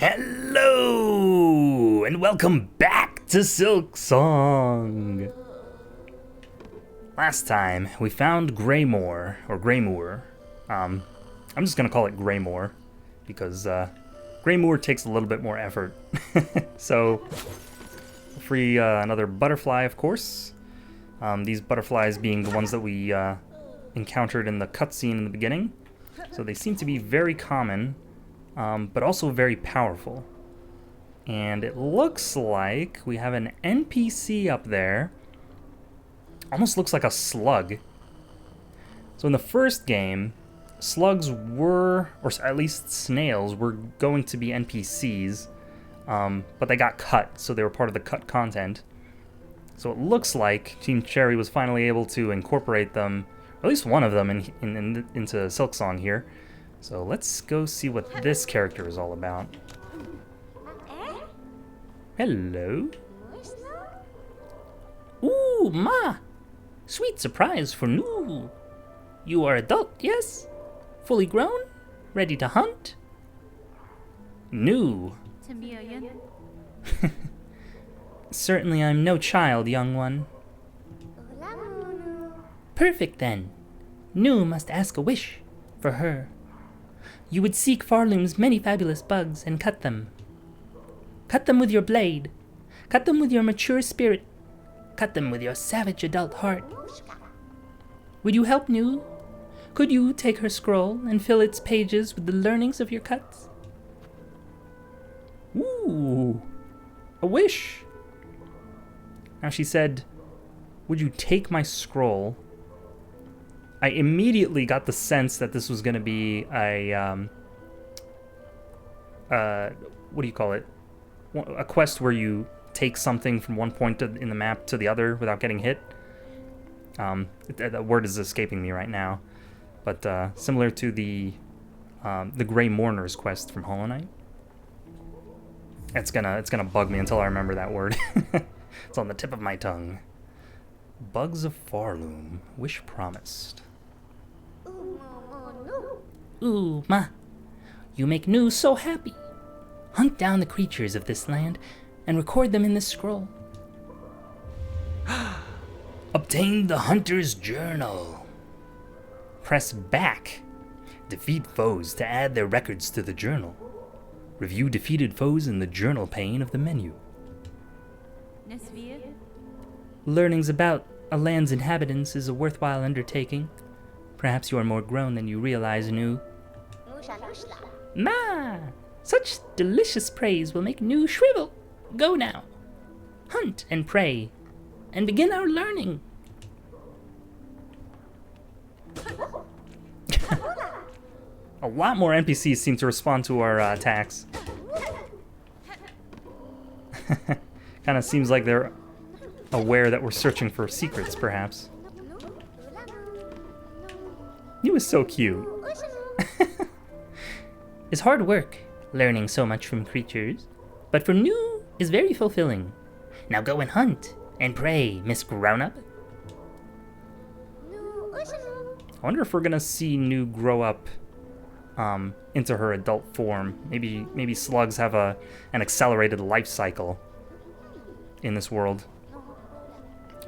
Hello, and welcome back to Silksong. Last time, we found Greymoor, or Greymoor. I'm just gonna call it Greymoor, because Greymoor takes a little bit more effort. So, free another butterfly, of course. These butterflies being the ones that we encountered in the cutscene in the beginning. So they seem to be very common, but also very powerful. And it looks like we have an NPC up there. Almost looks like a slug. So in the first game, slugs were, or at least snails, were going to be NPCs, but they got cut, so they were part of the cut content. So it looks like Team Cherry was finally able to incorporate them, or at least one of them, into Silksong here. So let's go see what this character is all about. Hello. Ooh, Ma! Sweet surprise for new. You are adult, yes? Fully grown? Ready to hunt? New. Certainly I'm no child, young one. Perfect then. Nu must ask a wish for her. You would seek Farloom's many fabulous bugs and cut them. Cut them with your blade. Cut them with your mature spirit. Cut them with your savage adult heart. Would you help Nu? Could you take her scroll and fill its pages with the learnings of your cuts? Ooh, a wish. Now she said, would you take my scroll? I immediately got the sense that this was going to be a, what do you call it? A quest where you take something from one point in the map to the other without getting hit. The word is escaping me right now. But similar to the Grey Mourner's quest from Hollow Knight. It's gonna bug me until I remember that word. It's on the tip of my tongue. Bugs of Farloom, wish promised. Ooh, Ma, you make Nu so happy. Hunt down the creatures of this land and record them in this scroll. Obtain the Hunter's Journal. Press back. Defeat foes to add their records to the journal. Review defeated foes in the journal pane of the menu. Learnings about a land's inhabitants is a worthwhile undertaking. Perhaps you are more grown than you realize, Nu. Ma! Such delicious praise will make Nu shrivel. Go now. Hunt and pray, and begin our learning. A lot more NPCs seem to respond to our attacks. Kind of seems like they're aware that we're searching for secrets, perhaps. He was so cute. It's hard work, learning so much from creatures, but for Nu is very fulfilling. Now go and hunt and pray, Miss Grown-Up. I wonder if we're gonna see Nu grow up into her adult form. Maybe slugs have an accelerated life cycle in this world.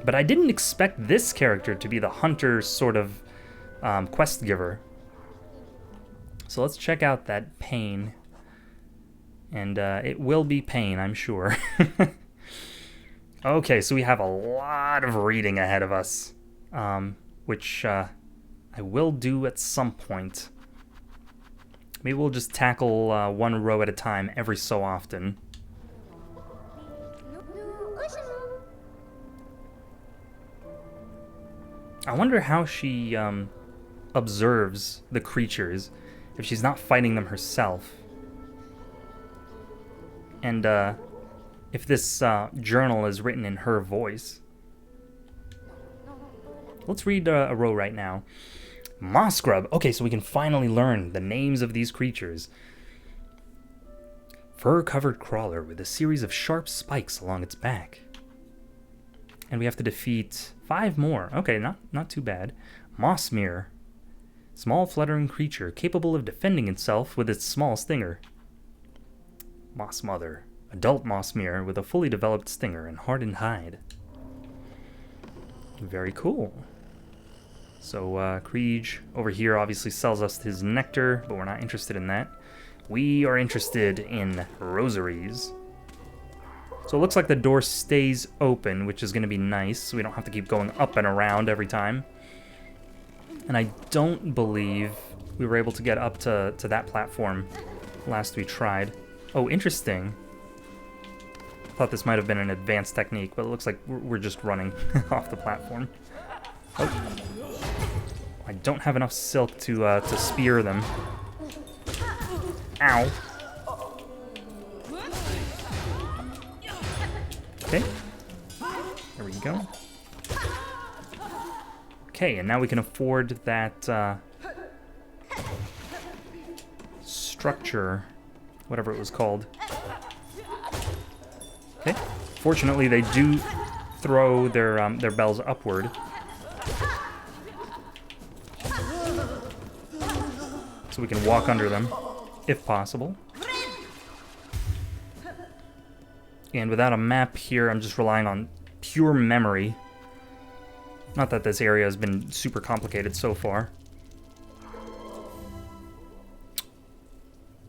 But I didn't expect this character to be the hunter's sort of quest giver. So let's check out that pane. And it will be pain, I'm sure. Okay, so we have a lot of reading ahead of us, which I will do at some point. Maybe we'll just tackle one row at a time every so often. I wonder how she observes the creatures if she's not fighting them herself. And if this journal is written in her voice. Let's read a row right now. Moss grub. Okay, so we can finally learn the names of these creatures. Fur-covered crawler with a series of sharp spikes along its back. And we have to defeat 5 more. Okay, not too bad. Mossmere. Small fluttering creature capable of defending itself with its small stinger. Moss Mother. Adult moss mirror with a fully developed stinger and hardened hide. Very cool. So, Krieg over here obviously sells us his nectar, but we're not interested in that. We are interested in rosaries. So it looks like the door stays open, which is going to be nice, so we don't have to keep going up and around every time. And I don't believe we were able to get up to that platform last we tried. Oh, interesting. Thought this might have been an advanced technique, but it looks like we're just running off the platform. Oh. I don't have enough silk to spear them. Ow. Okay. There we go. Okay, and now we can afford that structure, whatever it was called. Okay. Fortunately, they do throw their bells upward. So we can walk under them, if possible. And without a map here, I'm just relying on pure memory. Not that this area has been super complicated so far.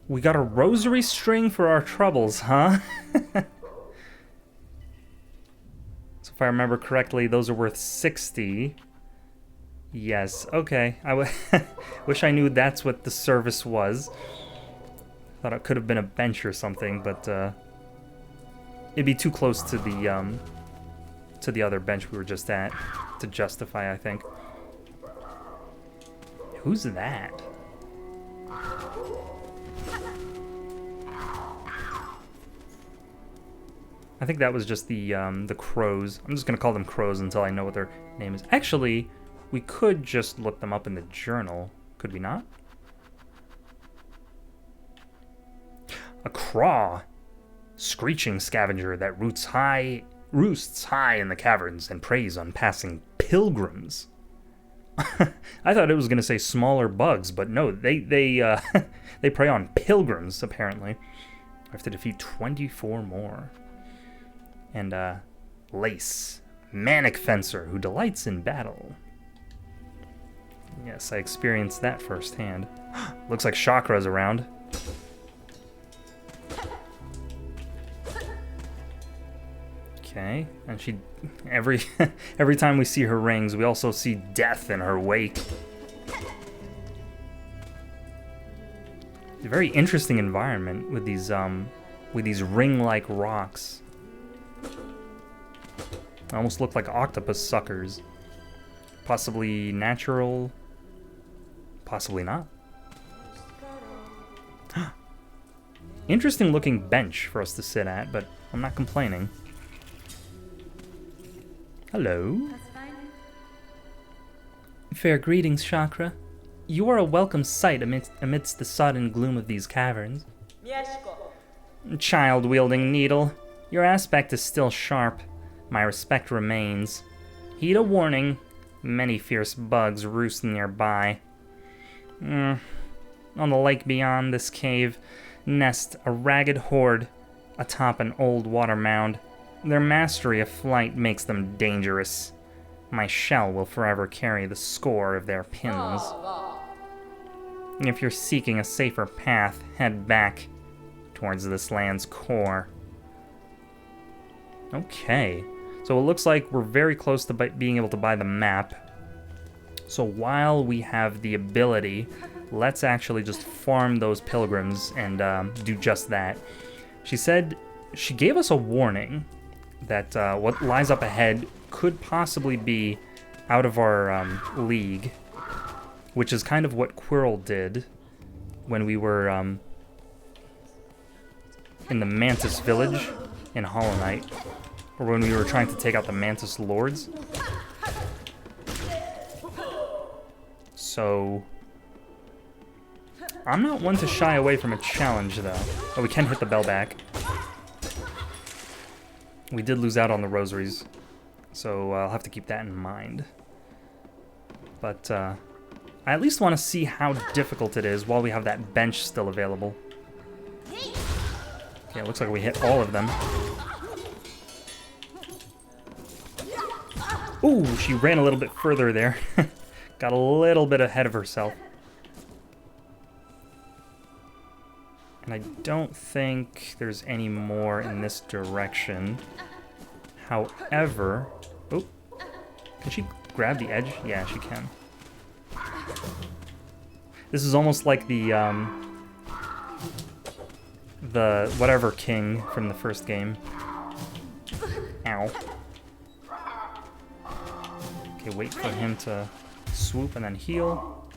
We got a rosary string for our troubles, huh? So if I remember correctly, those are worth 60. Yes, okay. Wish I knew that's what the service was. Thought it could have been a bench or something, but it'd be too close to the other bench we were just at to justify, I think. Who's that? I think that was just the crows. I'm just gonna call them crows until I know what their name is. Actually, we could just look them up in the journal. Could we not? A craw. Screeching scavenger that roosts high in the caverns and preys on passing pilgrims. I thought it was going to say smaller bugs, but no, they they prey on pilgrims, apparently. I have to defeat 24 more. And, Lace. Manic fencer who delights in battle. Yes, I experienced that firsthand. Looks like Chakra's around. Okay, and she... every time we see her rings, we also see death in her wake. It's a very interesting environment with these ring-like rocks. Almost look like octopus suckers. Possibly natural. Possibly not. Interesting looking bench for us to sit at, but I'm not complaining. Hello. Fair greetings, Chakra. You are a welcome sight amidst the sodden gloom of these caverns. Child-wielding needle, your aspect is still sharp. My respect remains. Heed a warning. Many fierce bugs roost nearby. On the lake beyond this cave nest a ragged horde atop an old water mound. Their mastery of flight makes them dangerous. My shell will forever carry the score of their pins. If you're seeking a safer path, head back towards this land's core. Okay. So it looks like we're very close to being able to buy the map. So while we have the ability, let's actually just farm those pilgrims and do just that. She gave us a warning that what lies up ahead could possibly be out of our league, which is kind of what Quirrell did when we were in the Mantis Village in Hollow Knight. Or when we were trying to take out the Mantis Lords. So... I'm not one to shy away from a challenge, though. Oh, we can hit the bell back. We did lose out on the rosaries, so I'll have to keep that in mind. But, I at least want to see how difficult it is while we have that bench still available. Okay, it looks like we hit all of them. Ooh, she ran a little bit further there. Got a little bit ahead of herself. And I don't think there's any more in this direction. However... Oh, can she grab the edge? Yeah, she can. This is almost like the whatever king from the first game. Ow. Okay, wait for him to swoop and then heal.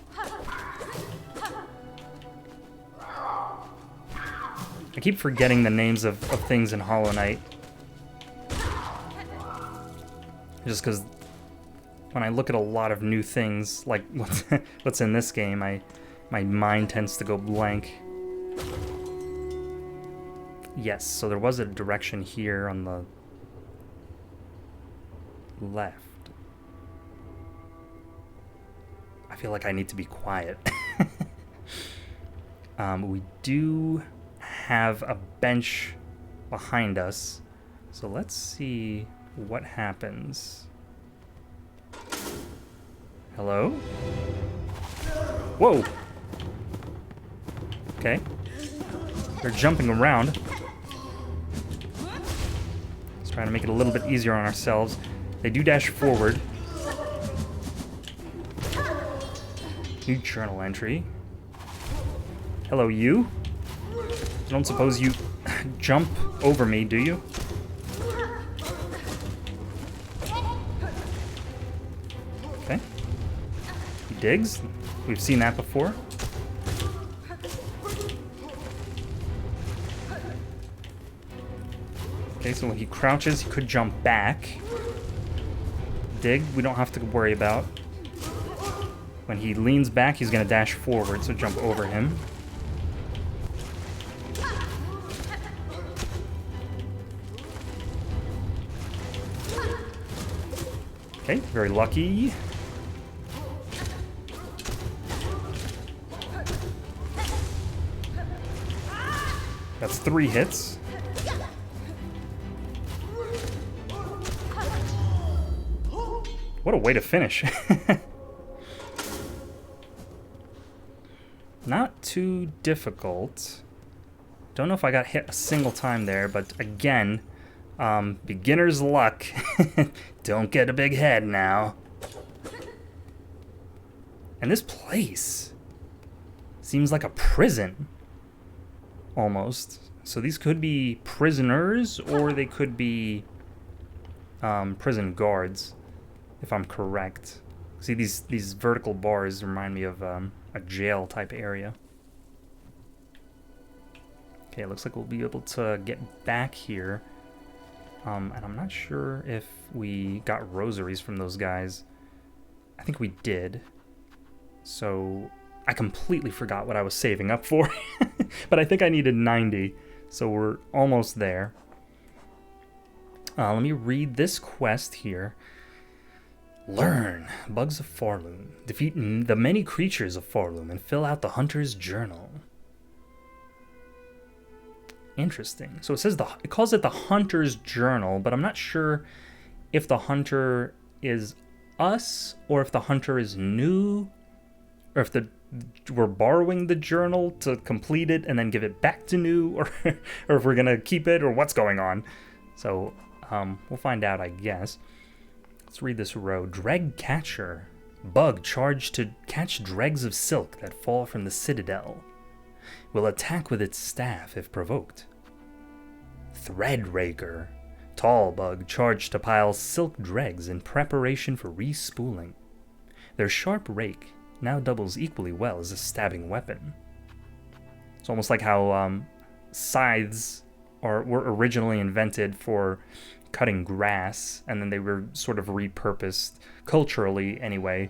I keep forgetting the names of things in Hollow Knight. Just because when I look at a lot of new things, like what's in this game, my mind tends to go blank. Yes, so there was a direction here on the left. I feel like I need to be quiet. We do have a bench behind us, so let's see what happens. Hello? Whoa! Okay. They're jumping around. Let's try to make it a little bit easier on ourselves. They do dash forward. New journal entry. Hello, you? I don't suppose you jump over me, do you? Okay. He digs. We've seen that before. Okay, so when he crouches, he could jump back. Dig, we don't have to worry about. When he leans back, he's going to dash forward, so jump over him. Okay, very lucky. That's 3 hits. What a way to finish. Not too difficult. Don't know if I got hit a single time there, but again, beginner's luck. Don't get a big head now. And this place seems like a prison, almost. So these could be prisoners, or they could be prison guards, if I'm correct. See, these vertical bars remind me of a jail type area. Okay, it looks like we'll be able to get back here. And I'm not sure if we got rosaries from those guys. I think we did. So I completely forgot what I was saving up for. But I think I needed 90. So we're almost there. Let me read this quest here. Learn Bugs of Farloom. Defeat the many creatures of Farloom and fill out the Hunter's Journal. Interesting. So it says it calls it the Hunter's Journal, but I'm not sure if the hunter is us or if the hunter is new, or if we're borrowing the journal to complete it and then give it back to new, or or if we're gonna keep it, or what's going on. So we'll find out, I guess. Let's read this row. Dreg Catcher. Bug charged to catch dregs of silk that fall from the citadel. Will attack with its staff if provoked. Thread Raker. Tall bug charged to pile silk dregs in preparation for respooling. Their sharp rake now doubles equally well as a stabbing weapon. It's almost like how scythes were originally invented for cutting grass, and then they were sort of repurposed culturally anyway.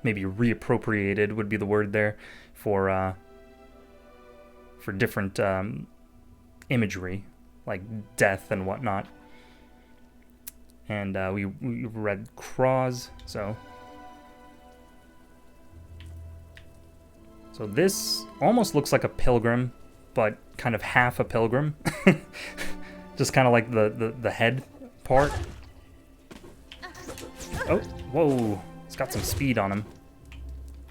Maybe reappropriated would be the word there for different imagery, like death and whatnot. And we read Craws, so this almost looks like a pilgrim, but kind of half a pilgrim. Just kind of like the head part. Oh, whoa. It's got some speed on him.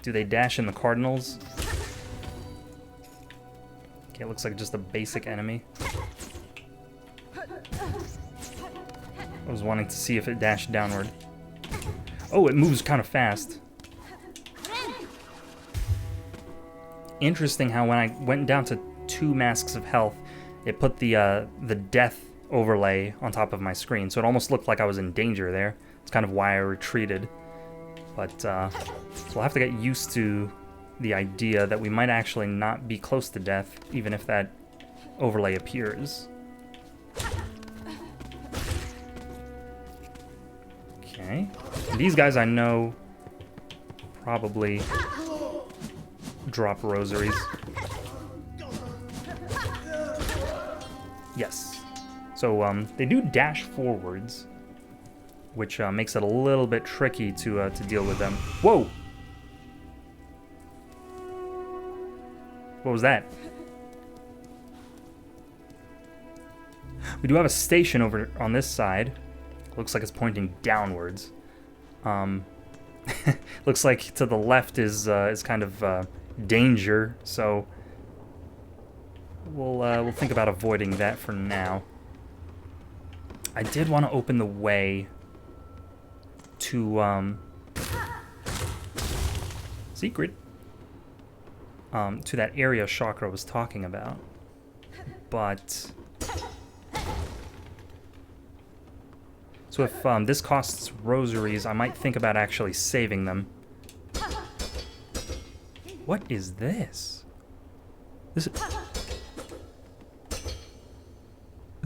Do they dash in the cardinals? Okay, it looks like just a basic enemy. I was wanting to see if it dashed downward. Oh, it moves kind of fast. Interesting how when I went down to 2 masks of health, it put the death overlay on top of my screen, so it almost looked like I was in danger there. It's kind of why I retreated. But, so we'll have to get used to the idea that we might actually not be close to death, even if that overlay appears. Okay. These guys I know probably drop rosaries. Yes. So, they do dash forwards, which makes it a little bit tricky to deal with them. Whoa! What was that? We do have a station over on this side. Looks like it's pointing downwards. Looks like to the left is kind of danger, so we'll think about avoiding that for now. I did want to open the way to secret to that area Chakra was talking about, but so if this costs rosaries, I might think about actually saving them. What is this? This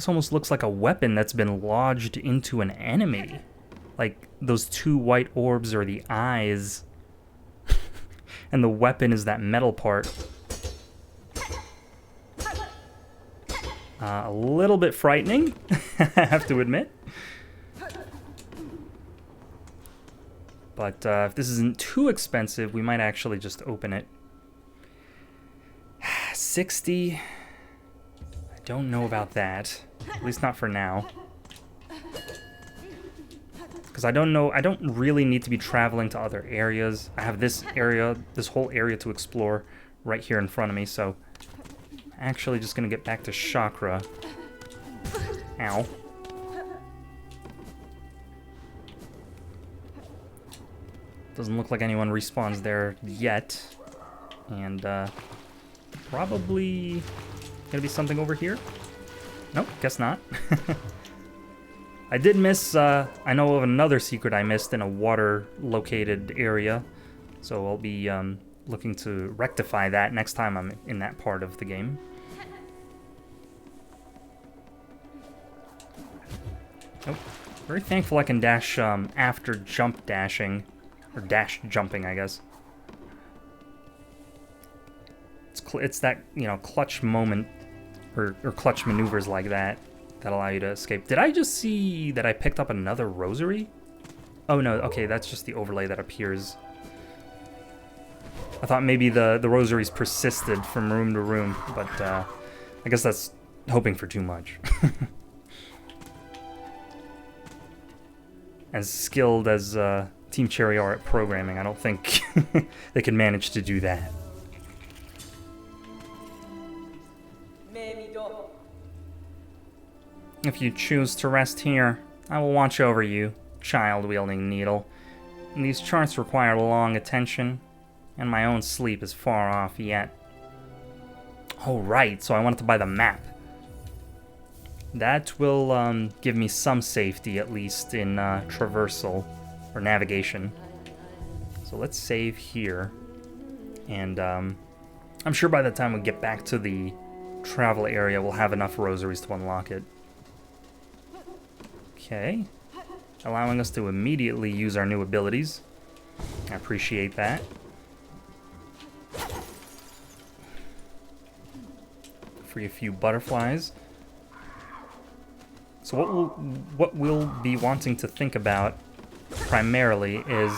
almost looks like a weapon that's been lodged into an enemy. Like, those 2 white orbs are the eyes. And the weapon is that metal part. A little bit frightening, I have to admit. But if this isn't too expensive, we might actually just open it. 60. I don't know about that. At least not for now. Because I don't really need to be traveling to other areas. I have this whole area to explore right here in front of me, so I'm actually just gonna get back to Chakra. Ow. Doesn't look like anyone respawns there yet. And probably gonna be something over here? Nope, guess not. I did miss, I know of another secret I missed in a water-located area, so I'll be looking to rectify that next time I'm in that part of the game. Oh, very thankful I can dash after jump dashing, or dash jumping, I guess. It's that, you know, clutch moment, or clutch maneuvers like that allow you to escape. Did I just see that I picked up another rosary? Oh no, okay, that's just the overlay that appears. I thought maybe the rosaries persisted from room to room, but I guess that's hoping for too much. As skilled as Team Cherry are at programming, I don't think they can manage to do that. If you choose to rest here, I will watch over you, child-wielding needle. And these charts require long attention, and my own sleep is far off yet. Oh right, so I wanted to buy the map. That will give me some safety, at least in traversal, or navigation. So let's save here. And I'm sure by the time we get back to the travel area, we'll have enough rosaries to unlock it. Okay, allowing us to immediately use our new abilities. I appreciate that. Free a few butterflies. So what we'll be wanting to think about primarily is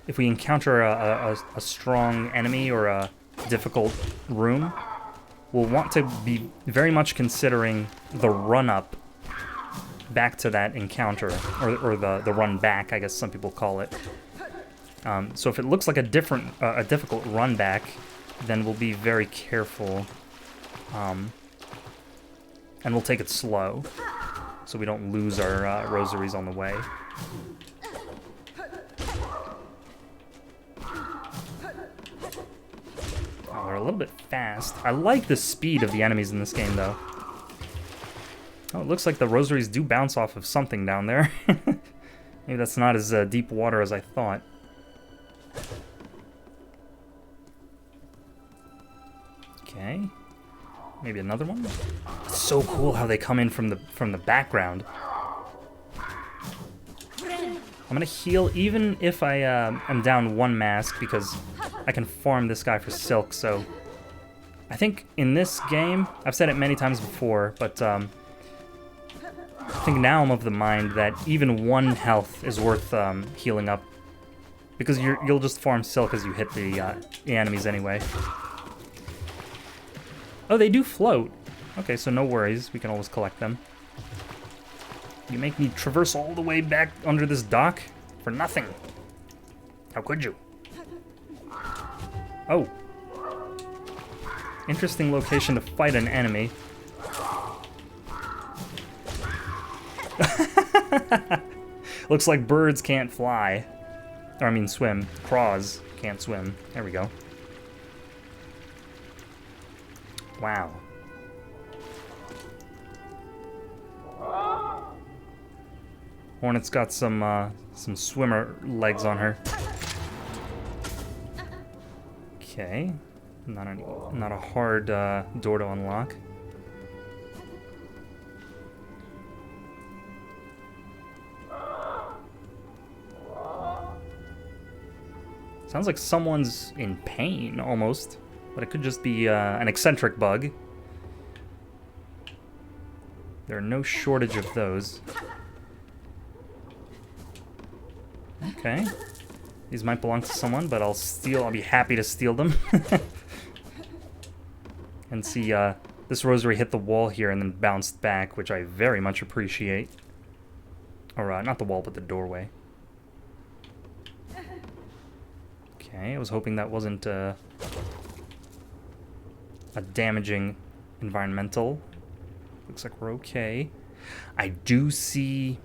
if we encounter a strong enemy or a difficult room, we'll want to be very much considering the run-up back to that encounter, or the run back, I guess some people call it. So if it looks like a difficult run back, then we'll be very careful, and we'll take it slow, so we don't lose our rosaries on the way. Oh, they're a little bit fast. I like the speed of the enemies in this game, though. Oh, it looks like the rosaries do bounce off of something down there. Maybe that's not as deep water as I thought. Okay. Maybe another one? It's so cool how they come in from the background. I'm gonna heal even if I am down one mask, because I can farm this guy for silk, so... I think in this game, I've said it many times before, but I think now I'm of the mind that even one health is worth healing up, because you'll just farm silk as you hit the enemies anyway. Oh, they do float. Okay, so no worries. We can always collect them. You make me traverse all the way back under this dock for nothing. How could you? Oh. Interesting location to fight an enemy. Looks like birds can't fly. Or I mean swim. Craws can't swim. There we go. Wow. Hornet's got some swimmer legs on her. Okay. Not a hard door to unlock. Sounds like someone's in pain, almost. But it could just be an eccentric bug. There are no shortage of those. Okay. These might belong to someone, but I'll be happy to steal them. And see, this rosary hit the wall here and then bounced back, which I very much appreciate. Or, not the wall, but the doorway. Okay, I was hoping that wasn't, a damaging environmental. Looks like we're okay. I do see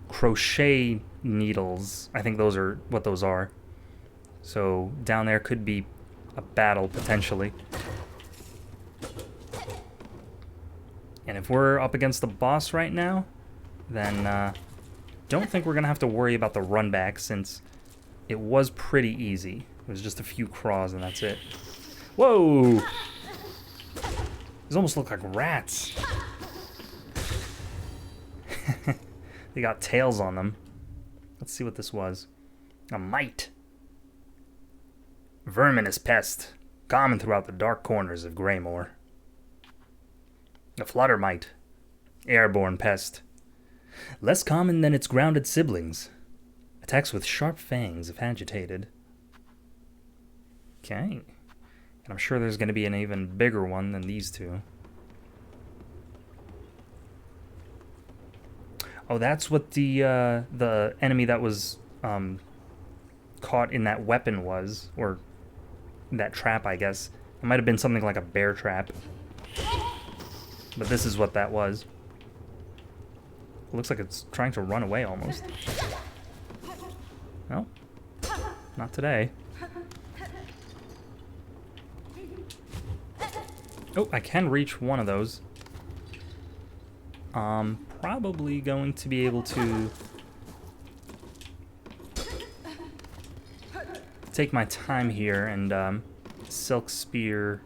crochet needles. I think those are what those are. So down there could be a battle potentially. And if we're up against the boss right now, then don't think we're gonna have to worry about the run back, since it was pretty easy. It was just a few craws and that's it. Whoa! These almost look like rats. They got tails on them. Let's see what this was. A mite. Verminous pest, common throughout the dark corners of Greymore. A flutter mite. Airborne pest. Less common than its grounded siblings. Attacks with sharp fangs if agitated. Okay. And I'm sure there's going to be an even bigger one than these two. Oh, that's what the enemy that was caught in that weapon was, or that trap, I guess. It might have been something like a bear trap. But this is what that was. It looks like it's trying to run away almost. No, not today. Oh, I can reach one of those. Probably going to be able to take my time here and silk spear,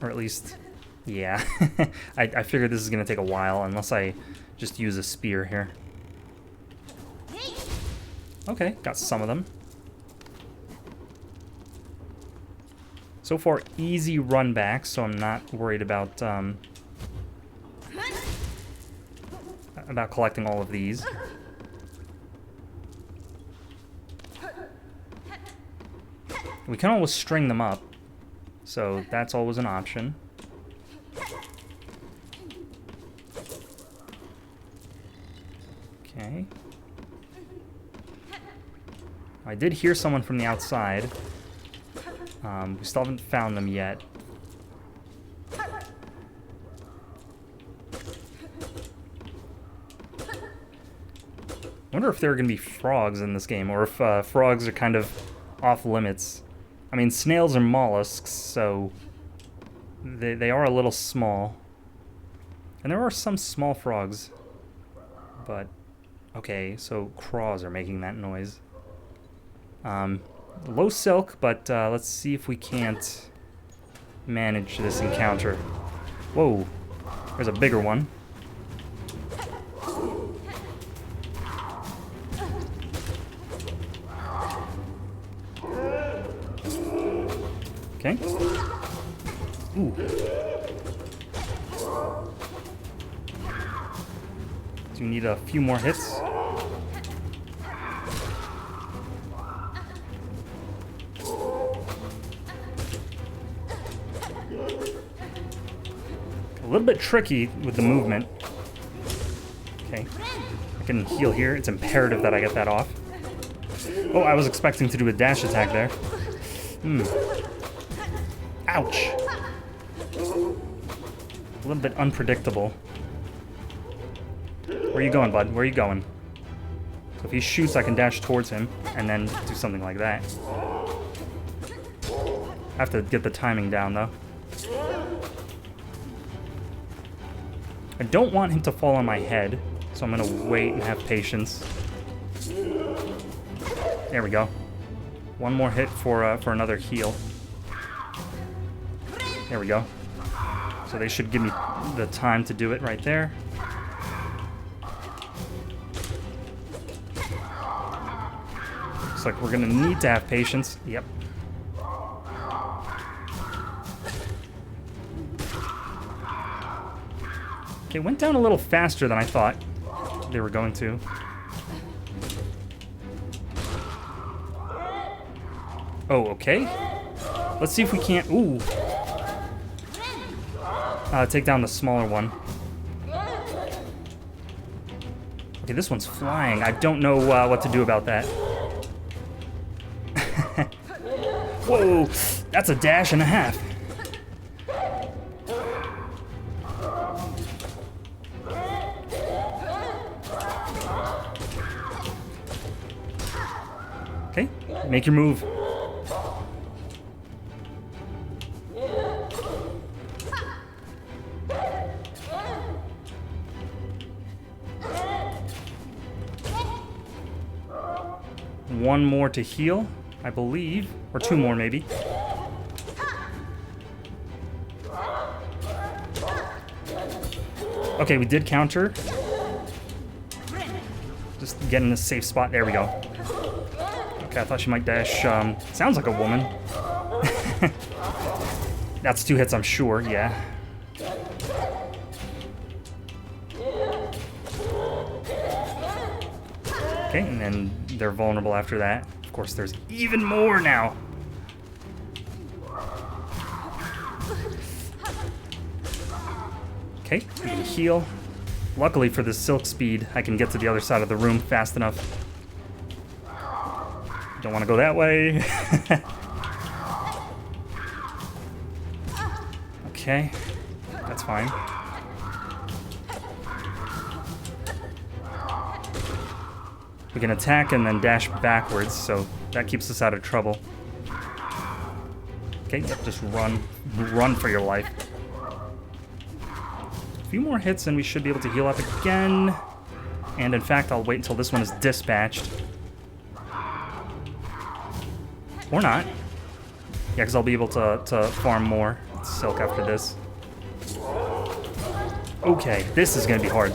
or at least, yeah. I figured this is gonna take a while unless I just use a spear here. Okay, got some of them. So far, easy run back, so I'm not worried about collecting all of these. We can always string them up, so that's always an option. Okay. I did hear someone from the outside. We still haven't found them yet. I wonder if there are going to be frogs in this game, or if frogs are kind of off limits. I mean, snails are mollusks, so they are a little small. And there are some small frogs. But, okay, so craws are making that noise. Low silk, but let's see if we can't manage this encounter. Whoa, there's a bigger one. Okay. Ooh. Do you need a few more hits? A little bit tricky with the movement. Okay. I can heal here. It's imperative that I get that off. Oh, I was expecting to do a dash attack there. Ouch. A little bit unpredictable. Where are you going, bud? Where are you going? So if he shoots, I can dash towards him and then do something like that. I have to get the timing down, though. I don't want him to fall on my head, so I'm gonna wait and have patience. There we go. One more hit for another heal. There we go. So they should give me the time to do it right there. Looks like we're gonna need to have patience. Yep. Okay, went down a little faster than I thought they were going to. Oh, okay. Let's see if we can't... Ooh. Take down the smaller one. Okay, this one's flying. I don't know what to do about that. Whoa, that's a dash and a half. Okay, make your move. One more to heal, I believe. Or two more, maybe. Okay, we did counter. Just get in a safe spot. There we go. Okay, I thought she might dash. Sounds like a woman. That's 2 hits, I'm sure. Yeah. Okay, and then they're vulnerable after that. Of course, there's even more now. Okay, we can heal. Luckily for the silk speed, I can get to the other side of the room fast enough. Don't want to go that way. Okay, that's fine. We can attack and then dash backwards, so that keeps us out of trouble. Okay, just run. Run for your life. A few more hits and we should be able to heal up again. And in fact, I'll wait until this one is dispatched. Or not. Yeah, because I'll be able to farm more silk after this. Okay, this is going to be hard.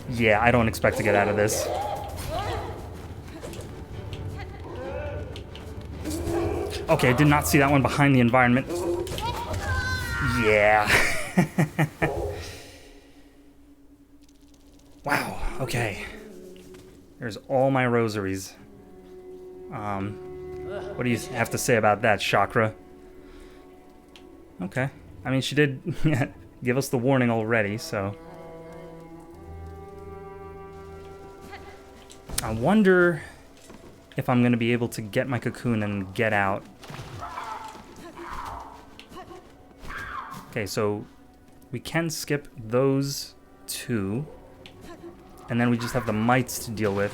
Yeah, I don't expect to get out of this. Okay, I did not see that one behind the environment. Yeah. Wow, okay. There's all my rosaries. What do you have to say about that, Chakra? Okay. I mean, she did give us the warning already, so... I wonder if I'm going to be able to get my cocoon and get out. Okay, so we can skip those two. And then we just have the mites to deal with.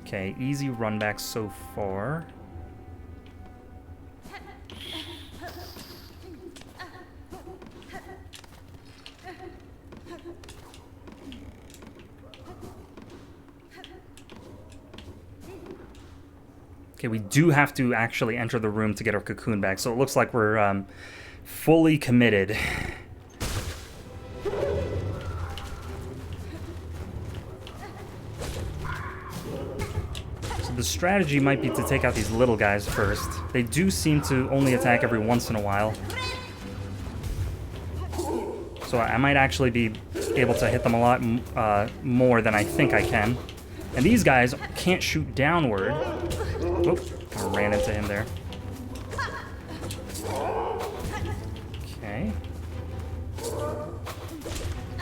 Okay, easy run back so far. Okay, we do have to actually enter the room to get our cocoon back, so it looks like we're fully committed. So the strategy might be to take out these little guys first. They do seem to only attack every once in a while. So I might actually be able to hit them a lot more than I think I can. And these guys can't shoot downward. Oh, I ran into him there. Okay.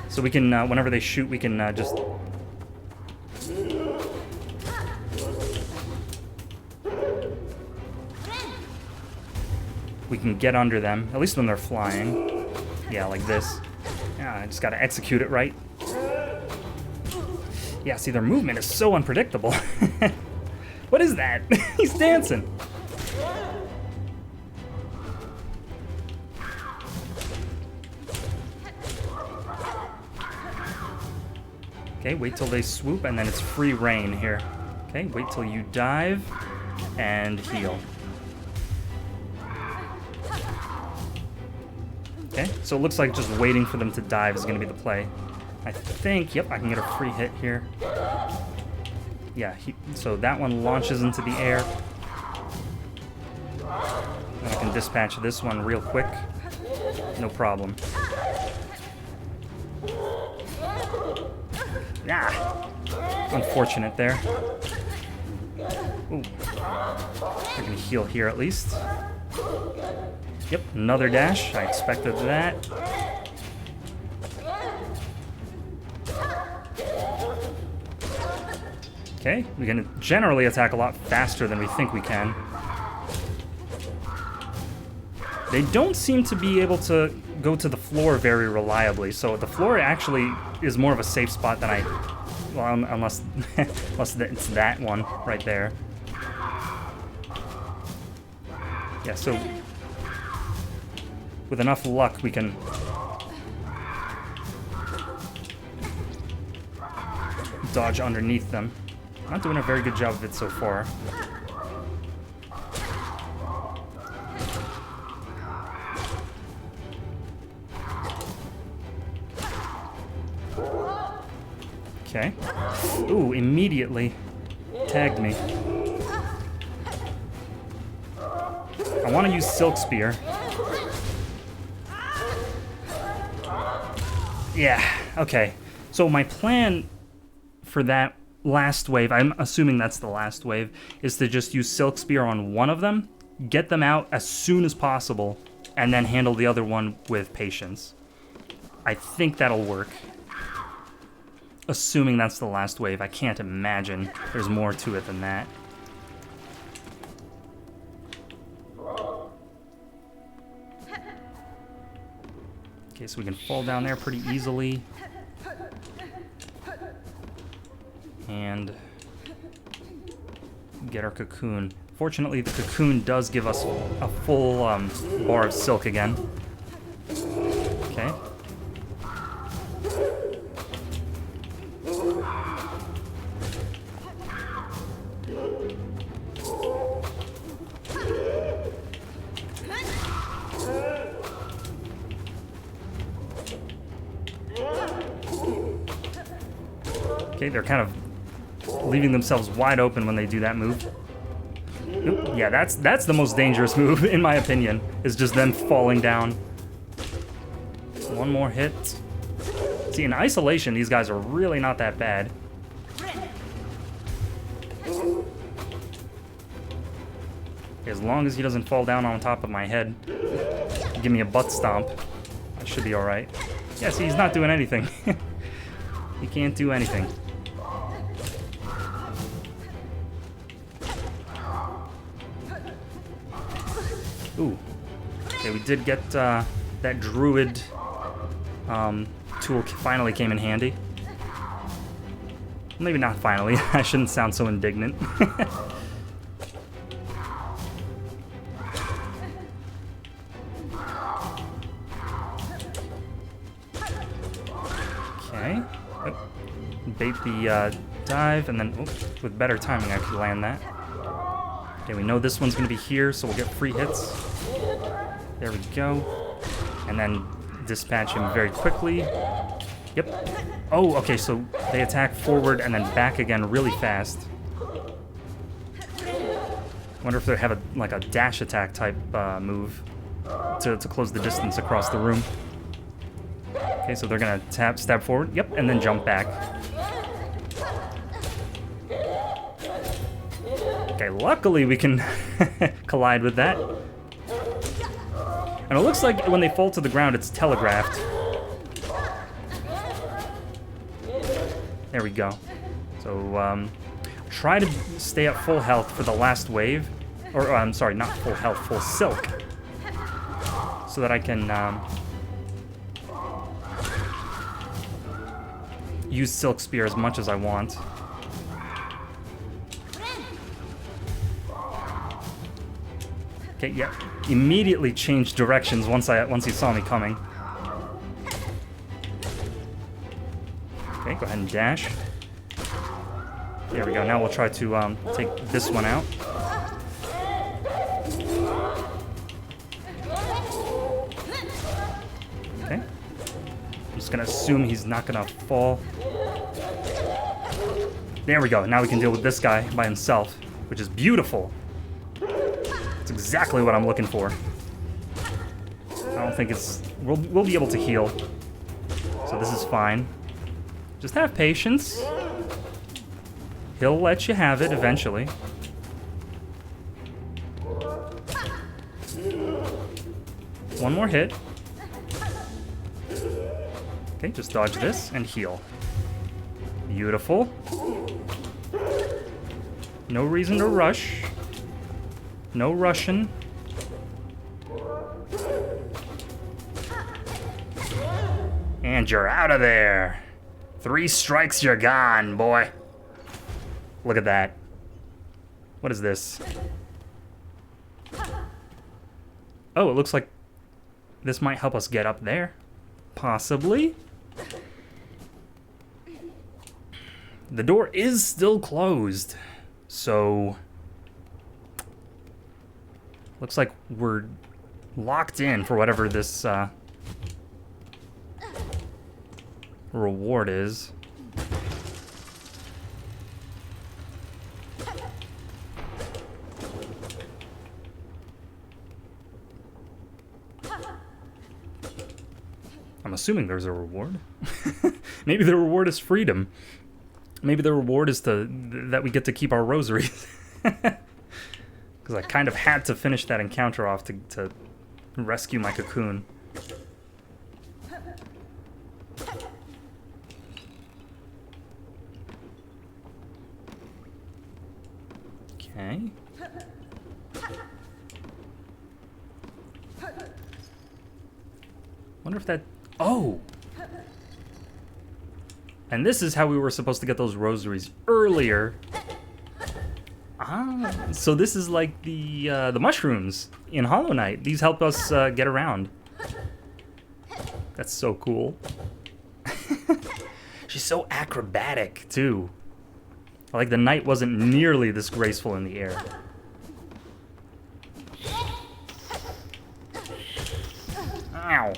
So we can, whenever they shoot, we can just... We can get under them, at least when they're flying. Yeah, like this. Yeah, I just gotta execute it right. Yeah, see, their movement is so unpredictable. What is that? He's dancing. Okay, wait till they swoop, and then it's free reign here. Okay, wait till you dive and heal. Okay, so it looks like just waiting for them to dive is going to be the play. I think, yep, I can get a free hit here. Yeah, so that one launches into the air. And I can dispatch this one real quick. No problem. Ah! Unfortunate there. Ooh. I can heal here at least. Yep, another dash. I expected that. Okay, we can generally attack a lot faster than we think we can. They don't seem to be able to go to the floor very reliably, so the floor actually is more of a safe spot than I... Well, unless it's that one right there. Yeah, so... With enough luck, we can... dodge underneath them. Not doing a very good job of it so far. Okay. Ooh, immediately tagged me. I want to use Silk Spear. Yeah, okay. So my plan for that last wave, I'm assuming that's the last wave, is to just use Silk Spear on one of them, get them out as soon as possible, and then handle the other one with patience. I think that'll work. Assuming that's the last wave. I can't imagine there's more to it than that. Okay, so we can fall down there pretty easily. And get our cocoon. Fortunately, the cocoon does give us a full bar of silk again. Okay. Okay, they're kind of leaving themselves wide open when they do that move. Oop, yeah, that's the most dangerous move, in my opinion, is just them falling down. One more hit. See, in isolation, these guys are really not that bad. As long as he doesn't fall down on top of my head, give me a butt stomp, I should be alright. Yeah, see, he's not doing anything. He can't do anything. Ooh. Okay, we did get that druid tool finally came in handy. Maybe not finally. I shouldn't sound so indignant. Okay. Oh. Bait the dive, and then with better timing I could land that. Okay, we know this one's going to be here, so we'll get free hits. There we go. And then dispatch him very quickly. Yep. Oh, okay, so they attack forward and then back again really fast. Wonder if they have like a dash attack type move to close the distance across the room. Okay, so they're gonna stab forward. Yep, and then jump back. Okay, luckily we can collide with that. And it looks like when they fall to the ground, it's telegraphed. There we go. So, try to stay at full health for the last wave. Or, I'm sorry, not full health, full silk. So that I can use Silk Spear as much as I want. Okay, yeah. Immediately changed directions once he saw me coming. Okay, go ahead and dash. There we go. Now we'll try to take this one out. Okay. I'm just gonna assume he's not gonna fall. There we go. Now we can deal with this guy by himself, which is beautiful. That's exactly what I'm looking for. I don't think it's... We'll be able to heal. So this is fine. Just have patience. He'll let you have it eventually. One more hit. Okay, just dodge this and heal. Beautiful. No reason to rush. No rushing. And you're out of there. 3 strikes, you're gone, boy. Look at that. What is this? Oh, it looks like this might help us get up there. Possibly. The door is still closed. So... looks like we're locked in for whatever this reward is. I'm assuming there's a reward. Maybe the reward is freedom. Maybe the reward is that we get to keep our rosaries. Because I kind of had to finish that encounter off to rescue my cocoon. Okay. Wonder if that... Oh! And this is how we were supposed to get those rosaries earlier. Ah, so this is like the mushrooms in Hollow Knight. These help us get around. That's so cool. She's so acrobatic, too. Like the knight wasn't nearly this graceful in the air. Ow.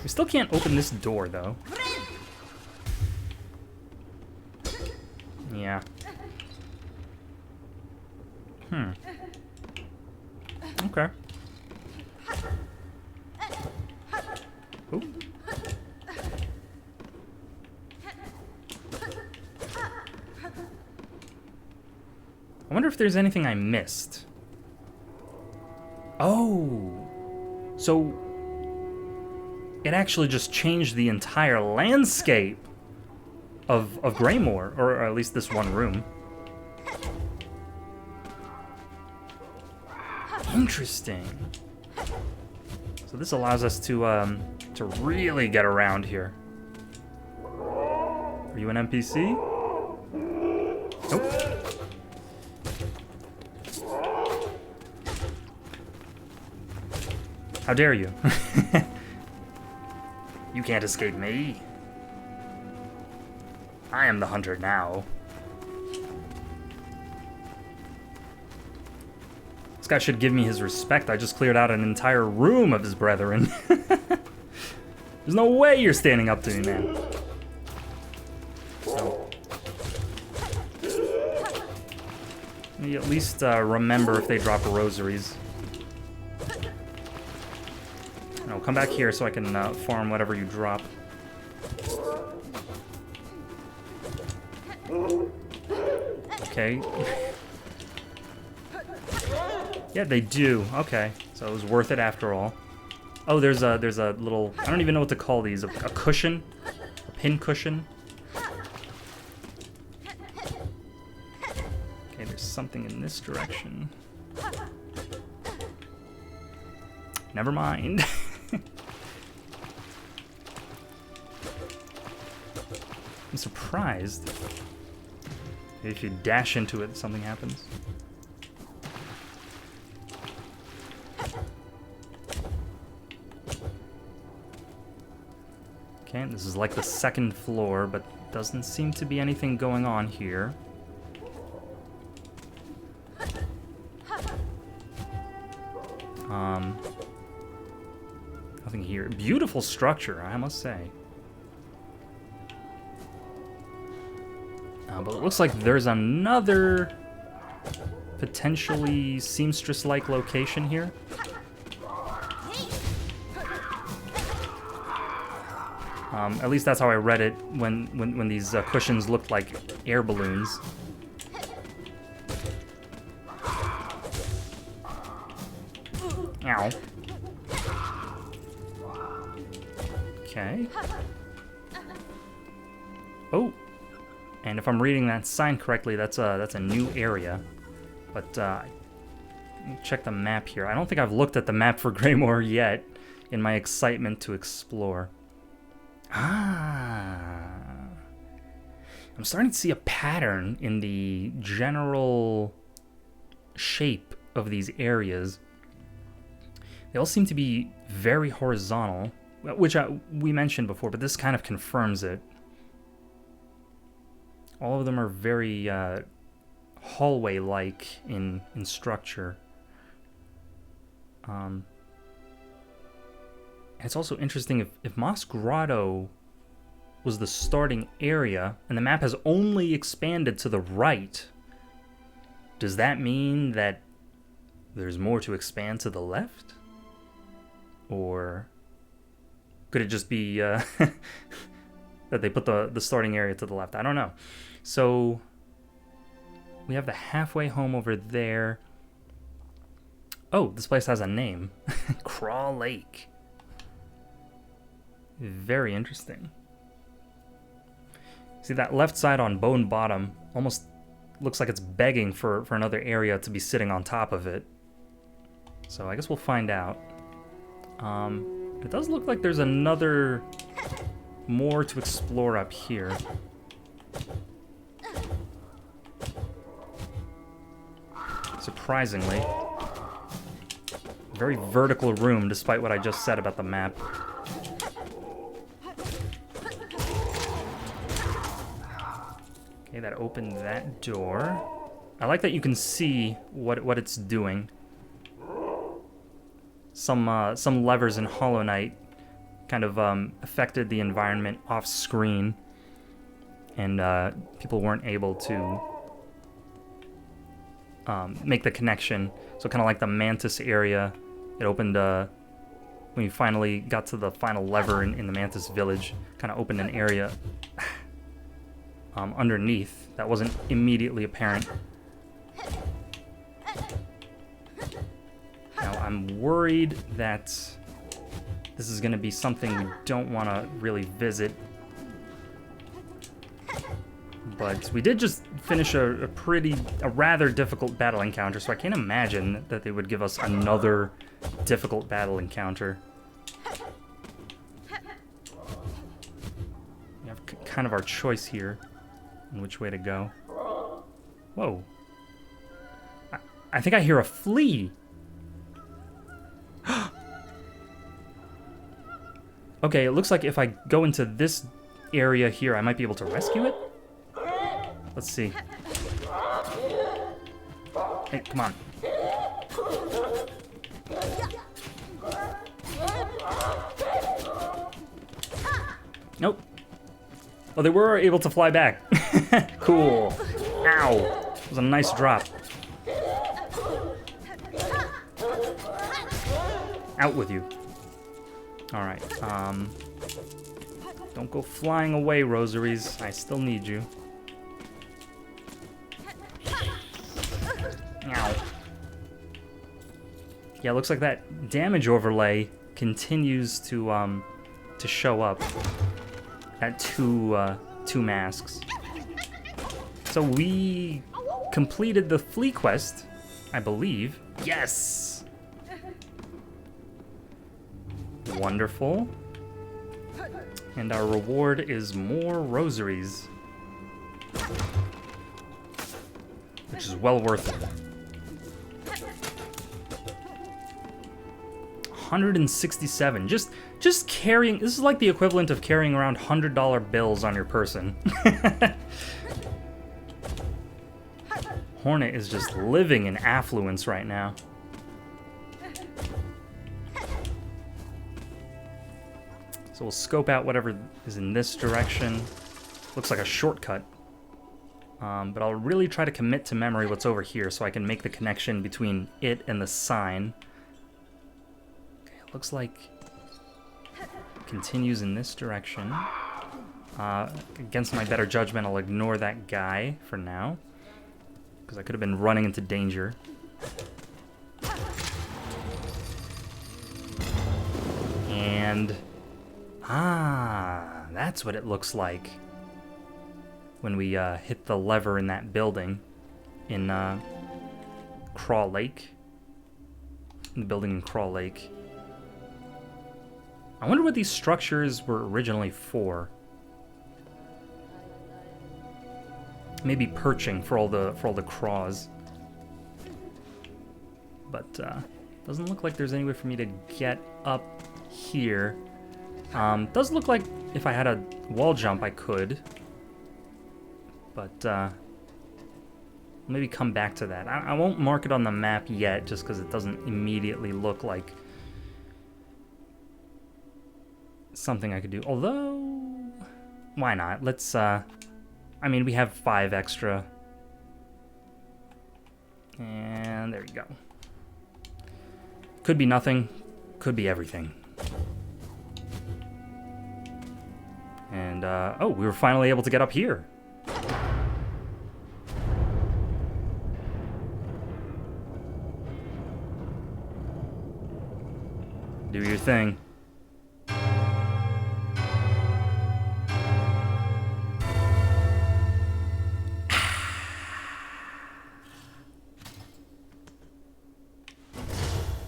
We still can't open this door, though. Yeah. Okay. Ooh. I wonder if there's anything I missed. Oh, so it actually just changed the entire landscape of Greymoor, or at least this one room. Interesting. So this allows us to really get around here. Are you an NPC? Nope. How dare you? You can't escape me. I am the hunter now. This guy should give me his respect. I just cleared out an entire room of his brethren. There's no way you're standing up to me, man. So, let me at least remember if they drop rosaries. No, come back here so I can farm whatever you drop. Okay. Yeah, they do. Okay, so it was worth it after all. Oh, there's a little, I don't even know what to call these. A cushion, a pin cushion. Okay, there's something in this direction. Never mind. I'm surprised. Maybe if you dash into it, something happens. Okay, this is like the second floor, but doesn't seem to be anything going on here. Nothing here. Beautiful structure, I must say. But it looks like there's another potentially seamstress-like location here. At least that's how I read it when these cushions looked like air balloons. Ow. Okay. Oh. And if I'm reading that sign correctly, that's a new area. But let me check the map here. I don't think I've looked at the map for Greymoor yet in my excitement to explore. Ah. I'm starting to see a pattern in the general shape of these areas. They all seem to be very horizontal, which we mentioned before, but this kind of confirms it. All of them are very hallway-like in structure. It's also interesting if Moss Grotto was the starting area and the map has only expanded to the right, does that mean that there's more to expand to the left? Or could it just be that they put the starting area to the left? I don't know. So we have the halfway home over there. Oh, this place has a name. Craw Lake. Very interesting. See, that left side on Bone Bottom almost looks like it's begging for another area to be sitting on top of it. So I guess we'll find out. It does look like there's another more to explore up here. Surprisingly. Very vertical room, despite what I just said about the map. Okay, that opened that door. I like that you can see what it's doing. Some levers in Hollow Knight kind of affected the environment off screen, and people weren't able to make the connection. So kind of like the Mantis area, it opened when you finally got to the final lever in the Mantis village, kind of opened an area underneath that wasn't immediately apparent. I'm worried that this is going to be something we don't want to really visit. But we did just finish a rather difficult battle encounter, so I can't imagine that they would give us another difficult battle encounter. We have kind of our choice here on which way to go. Whoa. I think I hear a flea. Okay, it looks like if I go into this area here, I might be able to rescue it. Let's see. Hey, come on. Nope. Oh, they were able to fly back. Cool. Ow. It was a nice drop. Out with you. Alright, don't go flying away, Rosaries. I still need you. Ow. Yeah, it looks like that damage overlay continues to show up at two masks. So we completed the flea quest, I believe. Yes! Wonderful. And our reward is more rosaries, which is well worth it. 167. Just carrying. This is like the equivalent of carrying around $100 bills on your person. Hornet is just living in affluence right now. So we'll scope out whatever is in this direction. Looks like a shortcut. But I'll really try to commit to memory what's over here so I can make the connection between it and the sign. Okay, it looks like it continues in this direction. Against my better judgment, I'll ignore that guy for now, because I could have been running into danger. And... ah, that's what it looks like when we hit the lever in that building in Craw Lake. In the building in Craw Lake. I wonder what these structures were originally for. Maybe perching for all the craws. But doesn't look like there's any way for me to get up here. Does look like if I had a wall jump I could, but maybe come back to that. I won't mark it on the map yet just because it doesn't immediately look like something I could do. Although, why not? Let's, I mean, we have 5 extra. And there you go. Could be nothing, could be everything. And, oh, we were finally able to get up here. Do your thing.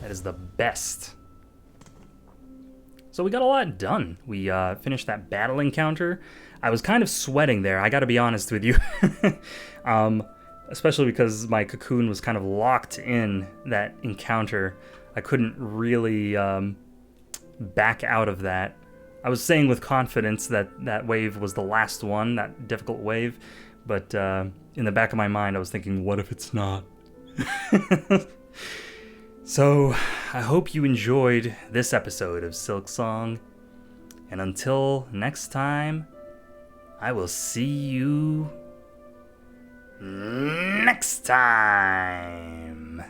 That is the best. So we got a lot done. We finished that battle encounter. I was kind of sweating there, I gotta be honest with you. Especially because my cocoon was kind of locked in that encounter. I couldn't really back out of that. I was saying with confidence that that wave was the last one, that difficult wave, but in the back of my mind I was thinking, what if it's not? So, I hope you enjoyed this episode of Silksong, and until next time, I will see you next time.